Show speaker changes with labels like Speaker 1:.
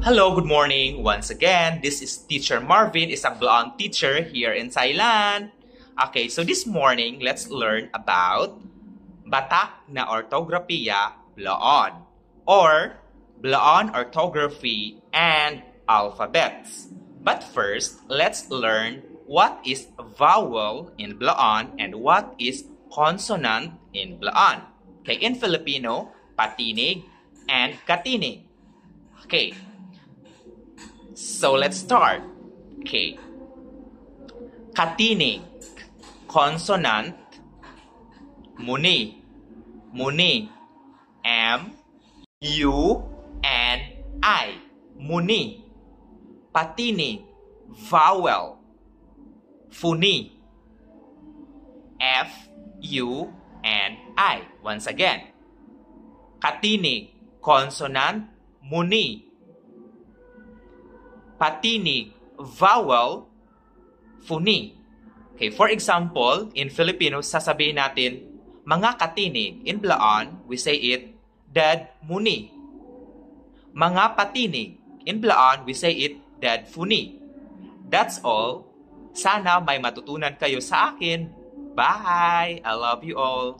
Speaker 1: Hello, good morning. Once again, this is Teacher Marvin, isang Blaon teacher here in Thailand. Okay, so this morning, let's learn about batak na ortografiya Blaon or Blaon orthography and alphabets. But first, let's learn what is vowel in Blaon and what is consonant in Blaon. Okay, in Filipino, patinig and katinig. Okay. So let's start. Okay. Katinig, consonant, muni. Muni. M, U, and I. Muni. Patinig, vowel. Funi. F, U, and I. Once again. Katinig, consonant, muni. Patinig, vowel, funi. Okay, for example, in Filipino, sasabihin natin, mga katinig. In Blaon, we say it, dad muni. Mga patinig. In Blaon, we say it, dad funi. That's all. Sana may matutunan kayo sa akin. Bye! I love you all.